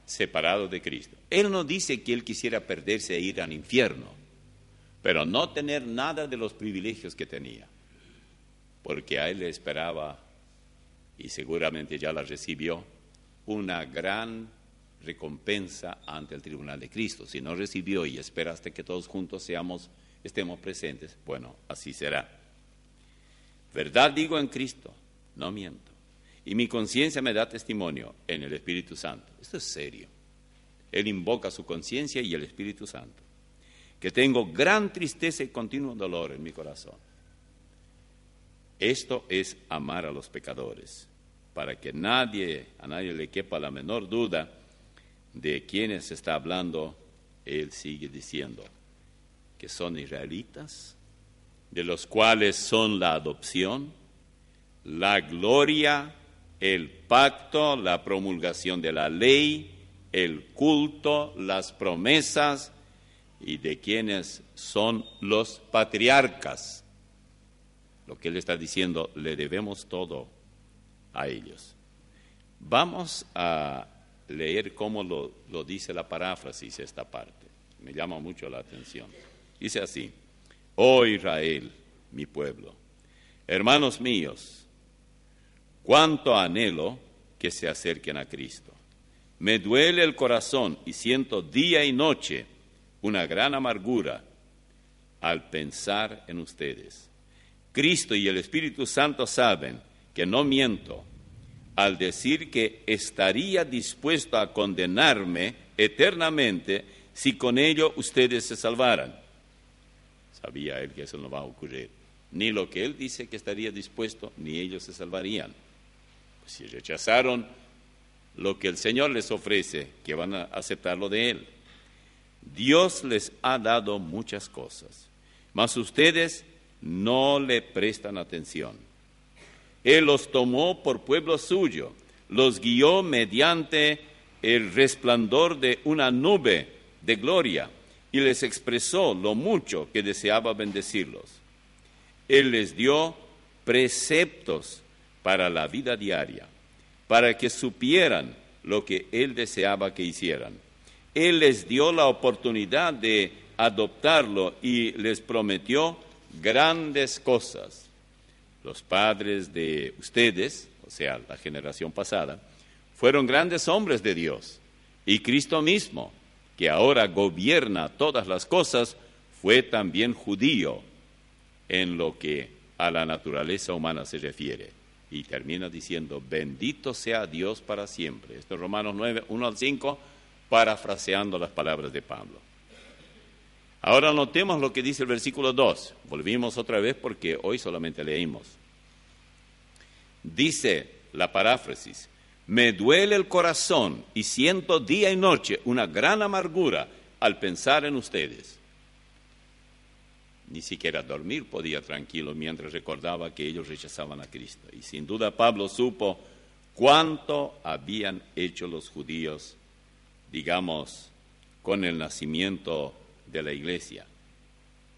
separado de Cristo. Él no dice que él quisiera perderse e ir al infierno, pero no tener nada de los privilegios que tenía, porque a él le esperaba, y seguramente ya la recibió, una gran recompensa ante el tribunal de Cristo. Si no recibió y espera hasta que todos juntos estemos presentes, bueno, así será. Verdad digo en Cristo, no miento. Y mi conciencia me da testimonio en el Espíritu Santo. Esto es serio. Él invoca su conciencia y el Espíritu Santo. Que tengo gran tristeza y continuo dolor en mi corazón. Esto es amar a los pecadores, para que a nadie le quepa la menor duda de quienes está hablando. Él sigue diciendo que son israelitas, de los cuales son la adopción, la gloria, el pacto, la promulgación de la ley, el culto, las promesas, y de quienes son los patriarcas. Lo que él está diciendo, le debemos todo a ellos. Vamos a leer cómo lo dice la paráfrasis esta parte. Me llama mucho la atención. Dice así: Oh Israel, mi pueblo, hermanos míos, cuánto anhelo que se acerquen a Cristo. Me duele el corazón y siento día y noche una gran amargura al pensar en ustedes. Cristo y el Espíritu Santo saben que no miento al decir que estaría dispuesto a condenarme eternamente si con ello ustedes se salvaran. Sabía él que eso no va a ocurrir. Ni lo que él dice que estaría dispuesto, ni ellos se salvarían. Pues si rechazaron lo que el Señor les ofrece, que van a aceptarlo de él. Dios les ha dado muchas cosas, mas ustedes no le prestan atención. Él los tomó por pueblo suyo, los guió mediante el resplandor de una nube de gloria y les expresó lo mucho que deseaba bendecirlos. Él les dio preceptos para la vida diaria, para que supieran lo que Él deseaba que hicieran. Él les dio la oportunidad de adoptarlo y les prometió grandes cosas. Los padres de ustedes, o sea, la generación pasada, fueron grandes hombres de Dios. Y Cristo mismo, que ahora gobierna todas las cosas, fue también judío en lo que a la naturaleza humana se refiere. Y termina diciendo, bendito sea Dios para siempre. Esto es Romanos 9, 1 al 5, parafraseando las palabras de Pablo. Ahora notemos lo que dice el versículo 2. Volvimos otra vez porque hoy solamente leímos. Dice la paráfrasis: me duele el corazón y siento día y noche una gran amargura al pensar en ustedes. Ni siquiera dormir podía tranquilo mientras recordaba que ellos rechazaban a Cristo. Y sin duda Pablo supo cuánto habían hecho los judíos, digamos, con el nacimiento de la iglesia.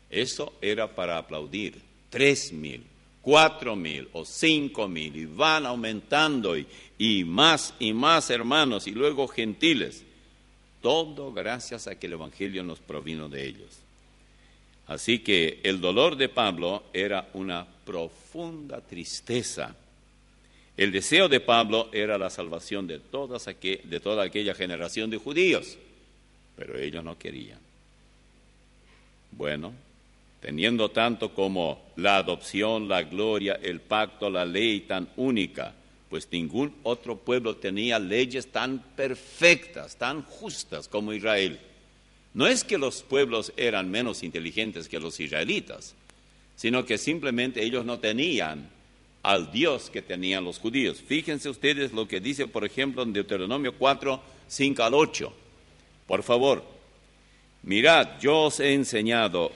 Eso era para aplaudir. 3,000, 4,000 o 5,000 y van aumentando y más hermanos y luego gentiles. Todo gracias a que el Evangelio nos provino de ellos. Así que el dolor de Pablo era una profunda tristeza. El deseo de Pablo era la salvación de toda aquella generación de judíos, pero ellos no querían. Bueno, teniendo tanto como la adopción, la gloria, el pacto, la ley tan única, pues ningún otro pueblo tenía leyes tan perfectas, tan justas como Israel. No es que los pueblos eran menos inteligentes que los israelitas, sino que simplemente ellos no tenían al Dios que tenían los judíos. Fíjense ustedes lo que dice, por ejemplo, en Deuteronomio 4, 5 al 8. Por favor, mirad, yo os he enseñado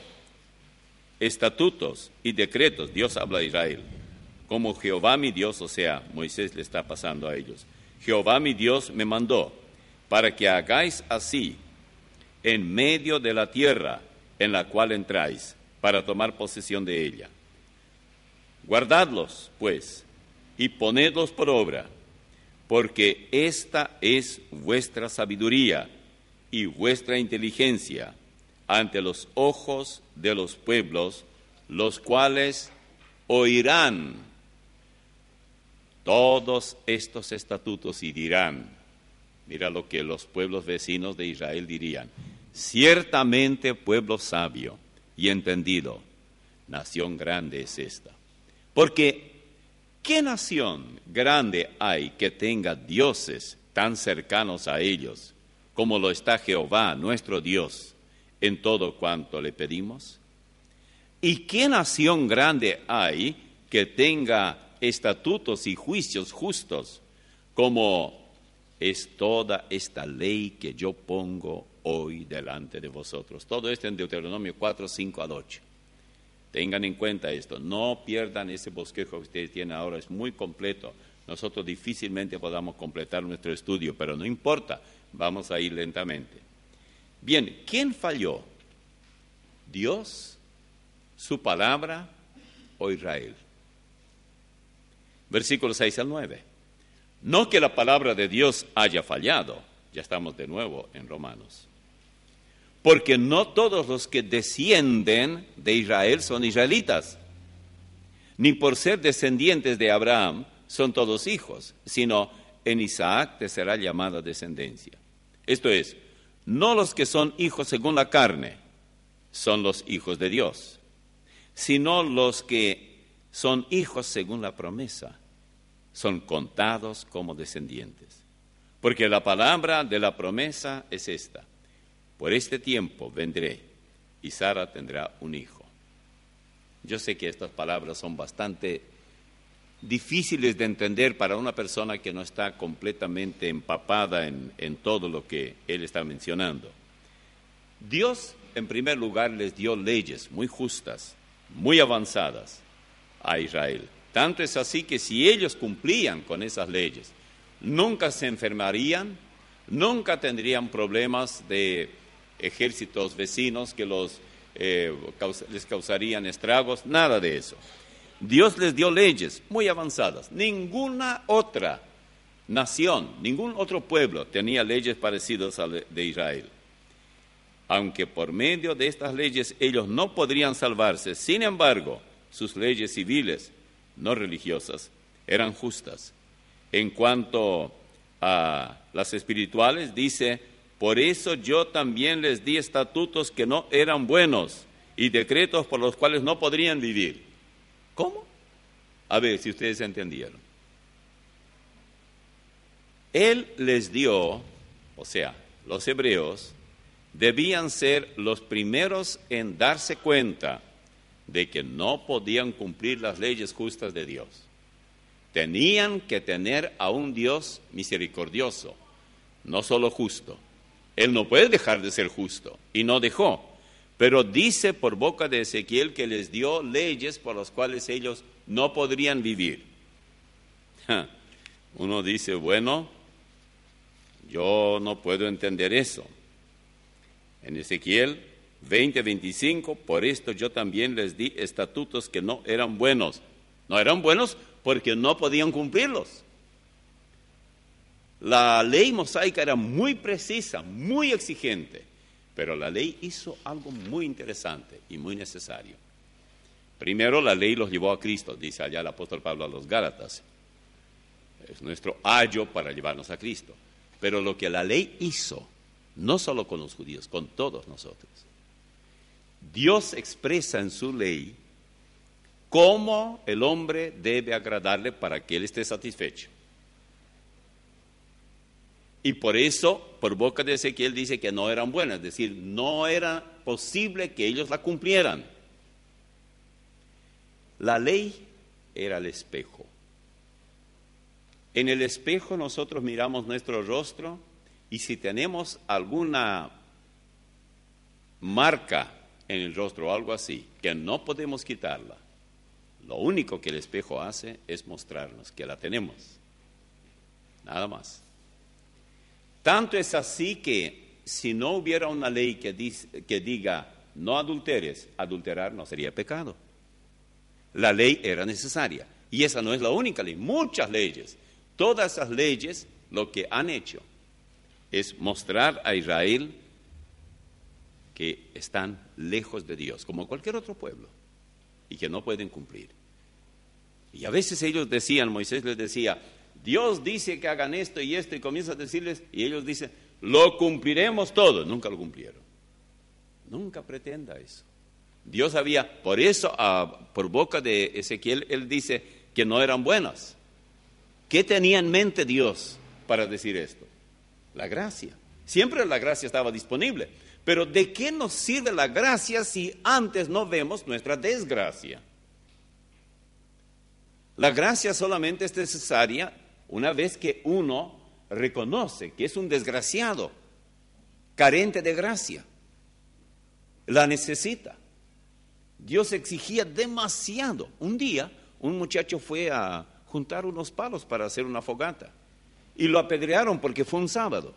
estatutos y decretos, Dios habla a Israel, como Jehová mi Dios, o sea, Moisés le está pasando a ellos. Jehová mi Dios me mandó para que hagáis así en medio de la tierra en la cual entráis, para tomar posesión de ella. Guardadlos, pues, y ponedlos por obra, porque esta es vuestra sabiduría y vuestra inteligencia ante los ojos de los pueblos, los cuales oirán todos estos estatutos y dirán, mira lo que los pueblos vecinos de Israel dirían, ciertamente pueblo sabio y entendido, nación grande es esta. Porque, ¿qué nación grande hay que tenga dioses tan cercanos a ellos como lo está Jehová, nuestro Dios, en todo cuanto le pedimos? ¿Y qué nación grande hay que tenga estatutos y juicios justos como es toda esta ley que yo pongo hoy delante de vosotros? Todo esto en Deuteronomio 4, 5 al 8. Tengan en cuenta esto, no pierdan ese bosquejo que ustedes tienen ahora, es muy completo. Nosotros difícilmente podamos completar nuestro estudio, pero no importa, vamos a ir lentamente. Bien, ¿quién falló? ¿Dios, su palabra o Israel? Versículos 6 al 9. No que la palabra de Dios haya fallado, ya estamos de nuevo en Romanos. Porque no todos los que descienden de Israel son israelitas, ni por ser descendientes de Abraham son todos hijos, sino en Isaac te será llamada descendencia. Esto es, no los que son hijos según la carne son los hijos de Dios, sino los que son hijos según la promesa, son contados como descendientes. Porque la palabra de la promesa es esta: por este tiempo vendré y Sara tendrá un hijo. Yo sé que estas palabras son bastante difíciles de entender para una persona que no está completamente empapada en todo lo que él está mencionando. Dios, en primer lugar, les dio leyes muy justas, muy avanzadas a Israel. Tanto es así que si ellos cumplían con esas leyes, nunca se enfermarían, nunca tendrían problemas de ejércitos vecinos que les causarían estragos, nada de eso. Dios les dio leyes muy avanzadas. Ninguna otra nación, ningún otro pueblo tenía leyes parecidas a las de Israel. Aunque por medio de estas leyes ellos no podrían salvarse, sin embargo, sus leyes civiles, no religiosas, eran justas. En cuanto a las espirituales, dice: por eso yo también les di estatutos que no eran buenos y decretos por los cuales no podrían vivir. ¿Cómo? A ver si ustedes entendieron. Él les dio, o sea, los hebreos, debían ser los primeros en darse cuenta de que no podían cumplir las leyes justas de Dios. Tenían que tener a un Dios misericordioso, no solo justo. Él no puede dejar de ser justo, y no dejó. Pero dice por boca de Ezequiel que les dio leyes por las cuales ellos no podrían vivir. Uno dice, bueno, yo no puedo entender eso. En Ezequiel 20:25, por esto yo también les di estatutos que no eran buenos. No eran buenos porque no podían cumplirlos. La ley mosaica era muy precisa, muy exigente, pero la ley hizo algo muy interesante y muy necesario. Primero, la ley los llevó a Cristo, dice allá el apóstol Pablo a los Gálatas. Es nuestro ayo para llevarnos a Cristo. Pero lo que la ley hizo, no solo con los judíos, con todos nosotros. Dios expresa en su ley cómo el hombre debe agradarle para que él esté satisfecho. Y por eso, por boca de Ezequiel dice que no eran buenas, es decir, no era posible que ellos la cumplieran. La ley era el espejo. En el espejo nosotros miramos nuestro rostro y si tenemos alguna marca en el rostro o algo así, que no podemos quitarla, lo único que el espejo hace es mostrarnos que la tenemos. Nada más. Tanto es así que si no hubiera una ley que diga no adulteres, adulterar no sería pecado. La ley era necesaria. Y esa no es la única ley, muchas leyes. Todas esas leyes lo que han hecho es mostrar a Israel que están lejos de Dios, como cualquier otro pueblo, y que no pueden cumplir. Y a veces ellos decían, Moisés les decía, Dios dice que hagan esto, y comienza a decirles, y ellos dicen, lo cumpliremos todo. Nunca lo cumplieron. Nunca pretenda eso. Dios había, por eso, por boca de Ezequiel, él dice que no eran buenas. ¿Qué tenía en mente Dios para decir esto? La gracia. Siempre la gracia estaba disponible. Pero ¿de qué nos sirve la gracia si antes no vemos nuestra desgracia? La gracia solamente es necesaria una vez que uno reconoce que es un desgraciado, carente de gracia. La necesita. Dios exigía demasiado. Un día, un muchacho fue a juntar unos palos para hacer una fogata y lo apedrearon porque fue un sábado.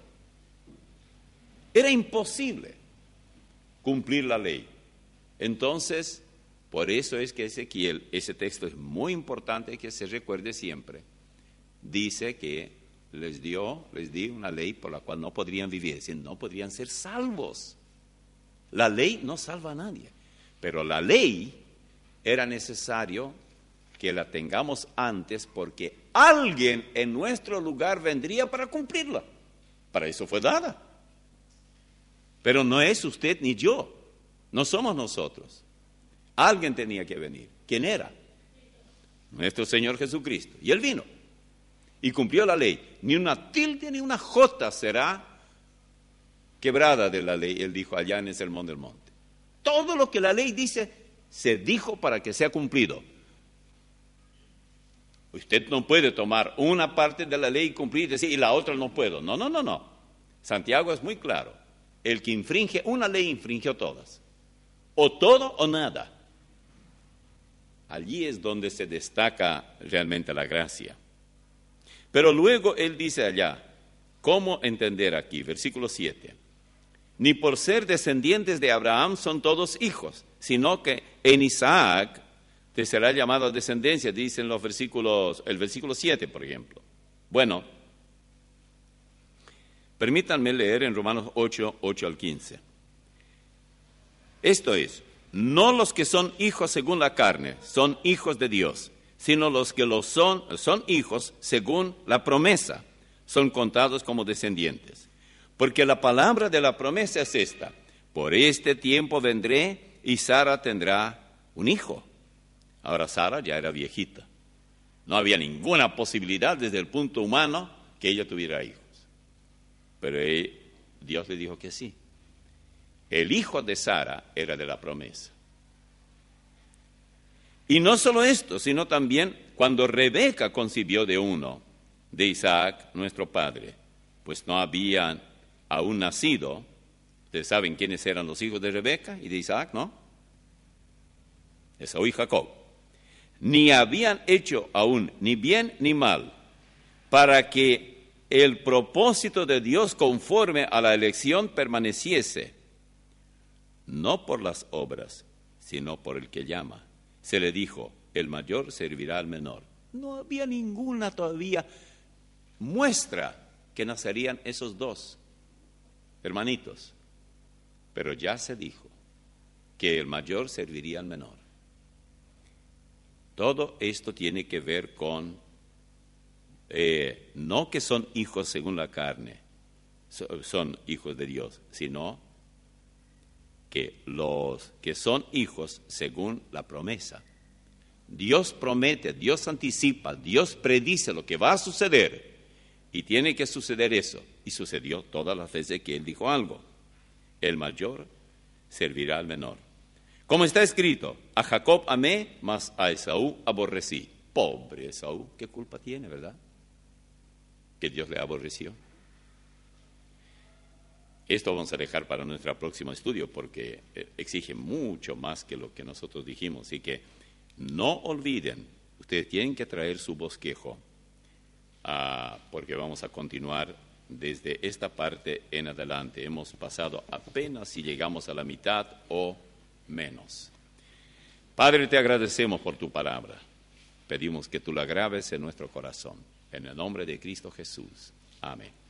Era imposible cumplir la ley. Entonces, por eso es que Ezequiel, ese texto es muy importante que se recuerde siempre. Dice que les di una ley por la cual no podrían vivir, es decir, no podrían ser salvos. La ley no salva a nadie, pero la ley era necesario que la tengamos antes porque alguien en nuestro lugar vendría para cumplirla. Para eso fue dada. Pero no es usted ni yo, no somos nosotros. Alguien tenía que venir. ¿Quién era? Nuestro Señor Jesucristo. Y Él vino y cumplió la ley. Ni una tilde ni una jota será quebrada de la ley, Él dijo allá en el Sermón del Monte. Todo lo que la ley dice, se dijo para que sea cumplido. Usted no puede tomar una parte de la ley y cumplir y decir, y la otra no puedo. No. Santiago es muy claro. El que infringe una ley, infringió todas. O todo o nada. Allí es donde se destaca realmente la gracia. Pero luego él dice allá, ¿cómo entender aquí? Versículo 7. Ni por ser descendientes de Abraham son todos hijos, sino que en Isaac te será llamada descendencia, dicen el versículo 7, por ejemplo. Bueno, permítanme leer en Romanos 8 al 15. Esto es, no los que son hijos según la carne son hijos de Dios, sino los que lo son hijos según la promesa, son contados como descendientes. Porque la palabra de la promesa es esta, por este tiempo vendré y Sara tendrá un hijo. Ahora Sara ya era viejita, no había ninguna posibilidad desde el punto humano que ella tuviera hijos. Pero Dios le dijo que sí. El hijo de Sara era de la promesa. Y no solo esto, sino también cuando Rebeca concibió de uno, de Isaac, nuestro padre, pues no habían aún nacido. Ustedes saben quiénes eran los hijos de Rebeca y de Isaac, ¿no? Esaú y Jacob. Ni habían hecho aún ni bien ni mal, para que el propósito de Dios conforme a la elección permaneciese, no por las obras, sino por el que llama. Se le dijo, el mayor servirá al menor. No había ninguna todavía muestra que nacerían esos dos hermanitos, pero ya se dijo que el mayor serviría al menor. Todo esto tiene que ver con, no que son hijos según la carne, son hijos de Dios, sino que los que son hijos según la promesa. Dios promete, Dios anticipa, Dios predice lo que va a suceder y tiene que suceder eso. Y sucedió todas las veces que Él dijo algo. El mayor servirá al menor. Como está escrito, a Jacob amé, mas a Esaú aborrecí. Pobre Esaú, ¿qué culpa tiene, verdad? Que Dios le aborreció. Esto vamos a dejar para nuestro próximo estudio porque exige mucho más que lo que nosotros dijimos. Así que no olviden, ustedes tienen que traer su bosquejo porque vamos a continuar desde esta parte en adelante. Hemos pasado apenas si llegamos a la mitad o menos. Padre, te agradecemos por tu palabra. Pedimos que tú la grabes en nuestro corazón. En el nombre de Cristo Jesús. Amén.